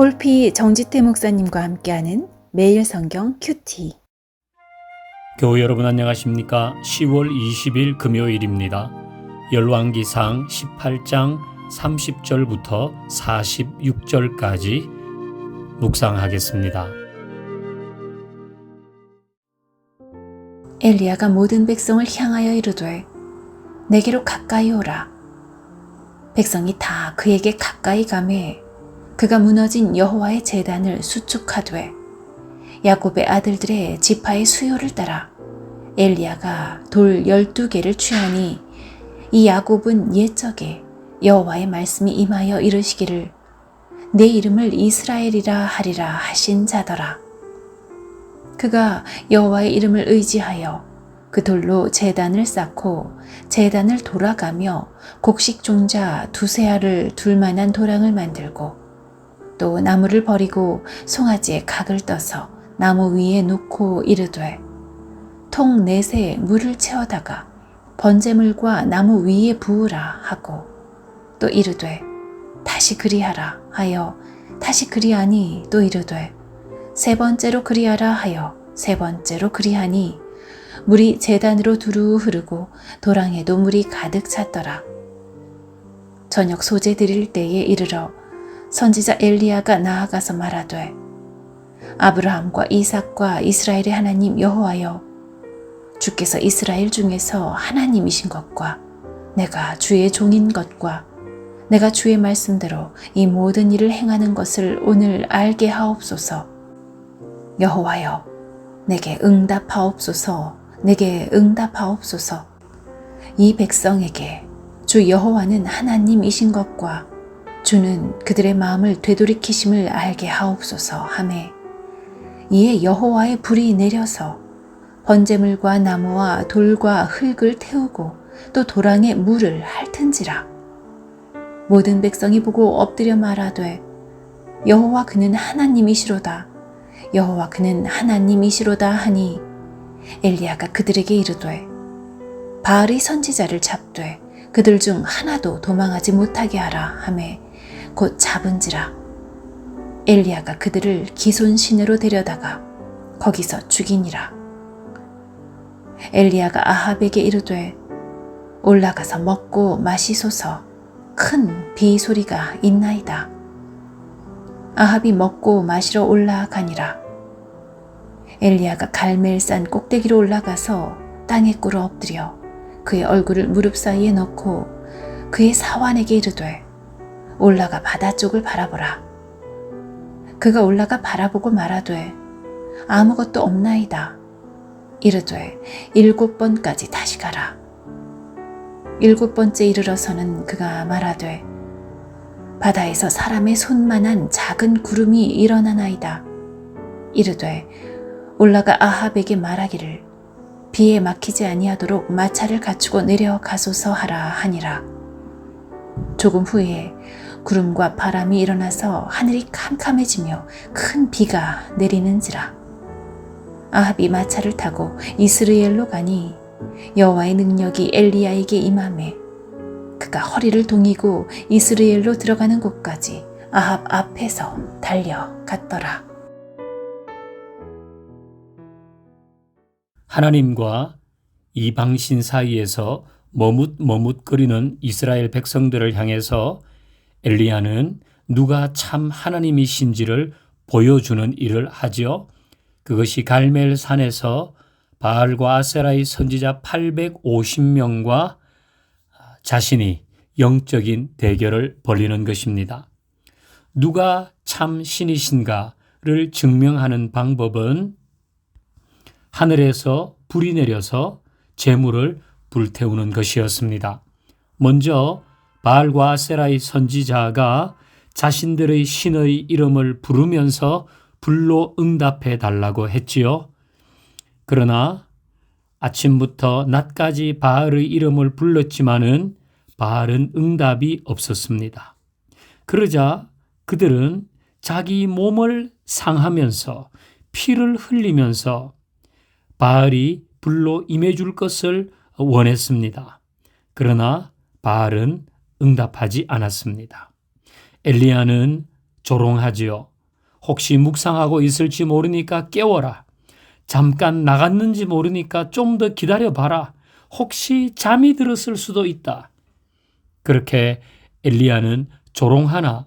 홀피 정지태 목사님과 함께하는 매일 성경 큐티. 교우 여러분 안녕하십니까? 10월 20일 금요일입니다. 열왕기상 18장 30절부터 46절까지 묵상하겠습니다. 엘리야가 모든 백성을 향하여 이르되 내게로 가까이 오라. 백성이 다 그에게 가까이 가매 그가 무너진 여호와의 제단을 수축하되 야곱의 아들들의 지파의 수요를 따라 엘리야가 돌 12개를 취하니 이 야곱은 옛적에 여호와의 말씀이 임하여 이르시기를 내 이름을 이스라엘이라 하리라 하신 자더라. 그가 여호와의 이름을 의지하여 그 돌로 제단을 쌓고 제단을 돌아가며 곡식 종자 두세 알을 둘 만한 도랑을 만들고 또 나무를 버리고 송아지에 각을 떠서 나무 위에 놓고 이르되 통 넷에 물을 채워다가 번제물과 나무 위에 부으라 하고 또 이르되 다시 그리하라 하여 다시 그리하니 또 이르되 세 번째로 그리하라 하여 세 번째로 그리하니 물이 제단으로 두루 흐르고 도랑에도 물이 가득 찼더라. 저녁 소제 드릴 때에 이르러 선지자 엘리야가 나아가서 말하되 아브라함과 이삭과 이스라엘의 하나님 여호와여 주께서 이스라엘 중에서 하나님이신 것과 내가 주의 종인 것과 내가 주의 말씀대로 이 모든 일을 행하는 것을 오늘 알게 하옵소서. 여호와여 내게 응답하옵소서. 내게 응답하옵소서. 이 백성에게 주 여호와는 하나님이신 것과 주는 그들의 마음을 되돌이키심을 알게 하옵소서 하매 이에 여호와의 불이 내려서 번제물과 나무와 돌과 흙을 태우고 또 도랑에 물을 핥은지라. 모든 백성이 보고 엎드려 말하되 여호와 그는 하나님이시로다. 여호와 그는 하나님이시로다 하니 엘리야가 그들에게 이르되 바알이 선지자를 잡되 그들 중 하나도 도망하지 못하게 하라 하매 곧 잡은지라. 엘리야가 그들을 기손 시내로 데려다가 거기서 죽이니라. 엘리야가 아합에게 이르되 올라가서 먹고 마시소서. 큰 비 소리가 있나이다. 아합이 먹고 마시러 올라가니라. 엘리야가 갈멜산 꼭대기로 올라가서 땅에 꿇어 엎드려 그의 얼굴을 무릎 사이에 넣고 그의 사환에게 이르되 올라가 바다 쪽을 바라보라. 그가 올라가 바라보고 말하되 아무것도 없나이다. 이르되 7번까지 다시 가라. 7번째 이르러서는 그가 말하되 바다에서 사람의 손만한 작은 구름이 일어나나이다. 이르되 올라가 아합에게 말하기를 비에 막히지 아니하도록 마차를 갖추고 내려가소서 하라 하니라. 조금 후에 구름과 바람이 일어나서 하늘이 캄캄해지며 큰 비가 내리는지라. 아합이 마차를 타고 이스라엘로 가니 여호와의 능력이 엘리야에게 임하매 그가 허리를 동이고 이스라엘로 들어가는 곳까지 아합 앞에서 달려갔더라. 하나님과 이방신 사이에서 머뭇머뭇거리는 이스라엘 백성들을 향해서 엘리야는 누가 참 하나님이신지를 보여주는 일을 하지요. 그것이 갈멜산에서 바알과 아세라의 선지자 850명과 자신이 영적인 대결을 벌이는 것입니다. 누가 참 신이신가를 증명하는 방법은 하늘에서 불이 내려서 재물을 불태우는 것이었습니다. 먼저 바알과 아세라의 선지자가 자신들의 신의 이름을 부르면서 불로 응답해 달라고 했지요. 그러나 아침부터 낮까지 바알의 이름을 불렀지만은 바알은 응답이 없었습니다. 그러자 그들은 자기 몸을 상하면서 피를 흘리면서 바알이 불로 임해줄 것을 원했습니다. 그러나 바알은 응답하지 않았습니다. 엘리야는 조롱하지요. 혹시 묵상하고 있을지 모르니까 깨워라. 잠깐 나갔는지 모르니까 좀 더 기다려봐라. 혹시 잠이 들었을 수도 있다. 그렇게 엘리야는 조롱하나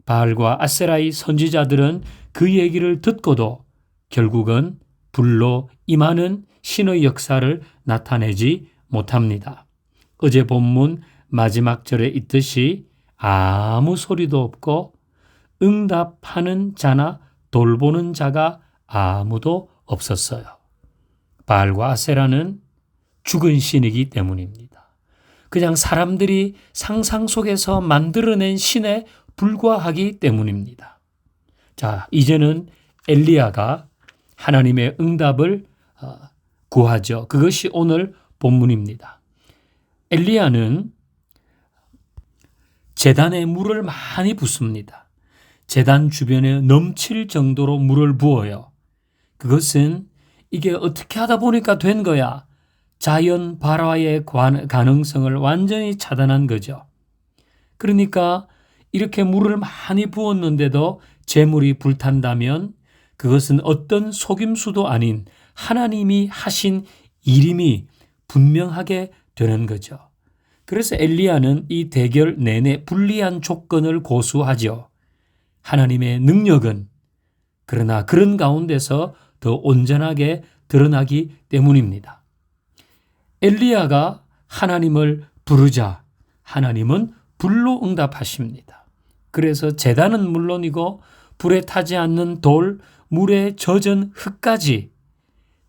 바알과 아세라의 선지자들은 그 얘기를 듣고도 결국은 불로 임하는 신의 역사를 나타내지 못합니다. 어제 본문 마지막 절에 있듯이 아무 소리도 없고 응답하는 자나 돌보는 자가 아무도 없었어요. 바알과 아세라는 죽은 신이기 때문입니다. 그냥 사람들이 상상 속에서 만들어낸 신에 불과하기 때문입니다. 자, 이제는 엘리야가 하나님의 응답을 구하죠. 그것이 오늘 본문입니다. 엘리야는 제단에 물을 많이 붓습니다. 제단 주변에 넘칠 정도로 물을 부어요. 그것은 이게 어떻게 하다 보니까 된 거야. 자연 발화의 가능성을 완전히 차단한 거죠. 그러니까 이렇게 물을 많이 부었는데도 재물이 불탄다면 그것은 어떤 속임수도 아닌 하나님이 하신 일임이 분명하게 되는 거죠. 그래서 엘리야는 이 대결 내내 불리한 조건을 고수하죠. 하나님의 능력은 그러나 그런 가운데서 더 온전하게 드러나기 때문입니다. 엘리야가 하나님을 부르자 하나님은 불로 응답하십니다. 그래서 제단은 물론이고 불에 타지 않는 돌, 물에 젖은 흙까지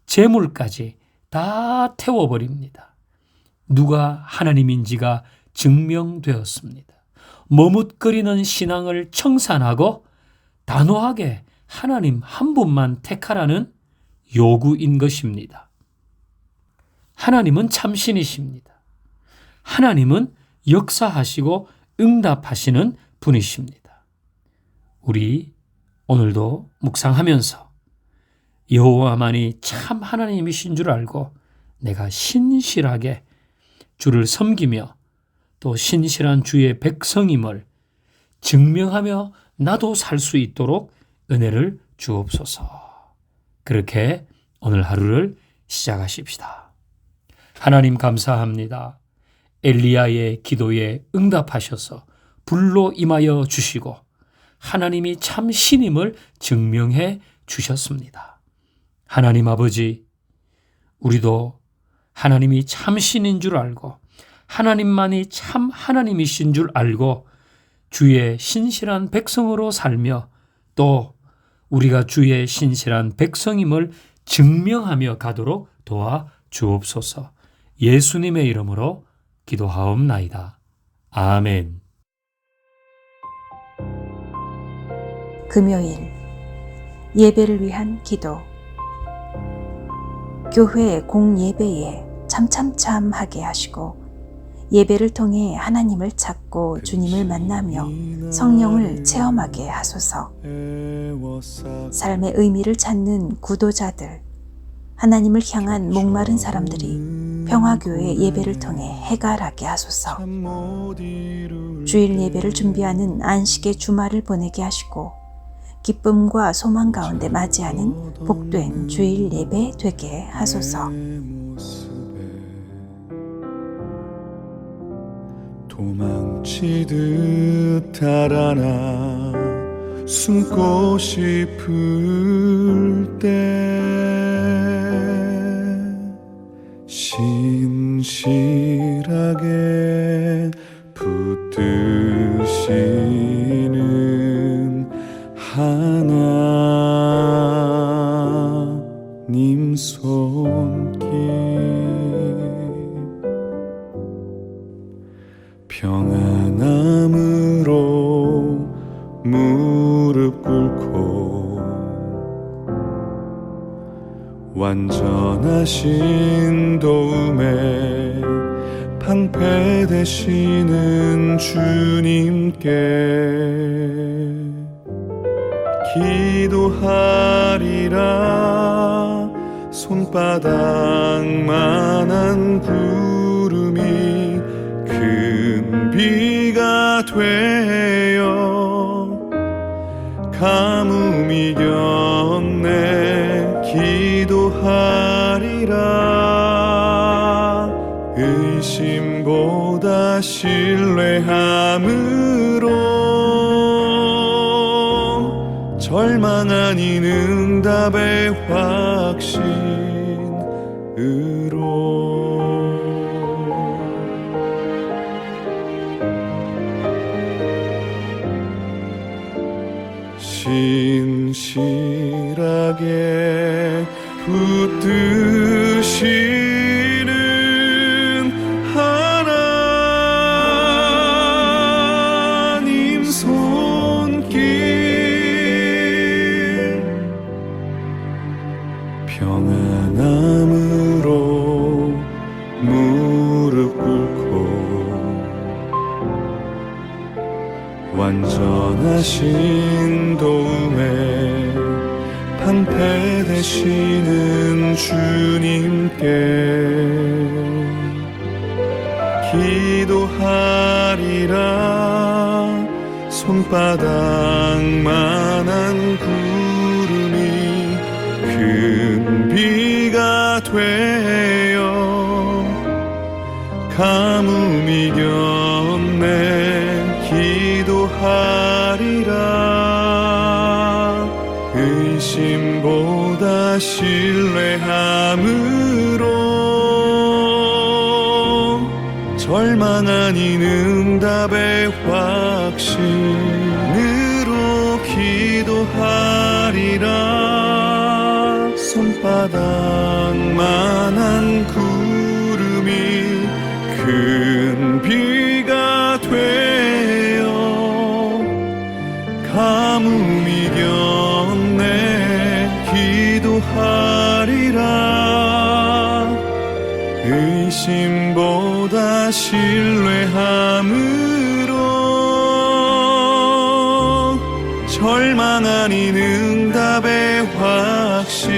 재물까지 다 태워버립니다. 누가 하나님인지가 증명되었습니다. 머뭇거리는 신앙을 청산하고 단호하게 하나님 한 분만 택하라는 요구인 것입니다. 하나님은 참신이십니다. 하나님은 역사하시고 응답하시는 분이십니다. 우리 오늘도 묵상하면서 여호와만이 참 하나님이신 줄 알고 내가 신실하게 주를 섬기며 또 신실한 주의 백성임을 증명하며 나도 살 수 있도록 은혜를 주옵소서. 그렇게 오늘 하루를 시작하십시다. 하나님 감사합니다. 엘리야의 기도에 응답하셔서 불로 임하여 주시고 하나님이 참 신임을 증명해 주셨습니다. 하나님 아버지, 우리도 하나님이 참 신인 줄 알고 하나님만이 참 하나님이신 줄 알고 주의 신실한 백성으로 살며 또 우리가 주의 신실한 백성임을 증명하며 가도록 도와 주옵소서. 예수님의 이름으로 기도하옵나이다. 아멘. 금요일 예배를 위한 기도. 교회 공예배에 참참참하게 하시고 예배를 통해 하나님을 찾고 주님을 만나며 성령을 체험하게 하소서. 삶의 의미를 찾는 구도자들, 하나님을 향한 목마른 사람들이 평화교회 예배를 통해 해갈하게 하소서. 주일 예배를 준비하는 안식의 주말을 보내게 하시고 기쁨과 소망 가운데 맞이하는 복된 주일 예배 되게 하소서. 도망치듯 달아나 숨고 싶을 때 신실하게 붙드시는 하나님 손길 평안함으로 무릎 꿇고 완전하신 도움에 방패되시는 주님께 기도하리라. 손바닥만한 구름이 큰 비가 되어 가뭄 이겼네 기도하리라 의심보다 신뢰함으로 절망한 이 응답의 확신으로 신실하게 붙드시는 하나님 손길 평안함으로 무릎 꿇고 완전하신 도움에 방패 되시는 주님께 기도하리라 손바닥만한 구름이 큰 비가 되어 가뭄 이겼네 기도하리라 의심보다 신뢰함으로 절망한 이 응답의 확신으로 기도하리라 손바닥만한 구름이 큰 비가 되어 가뭄 이겼네 기도하리라 의심보다 신뢰함으로 절망한 이 응답의 확신으로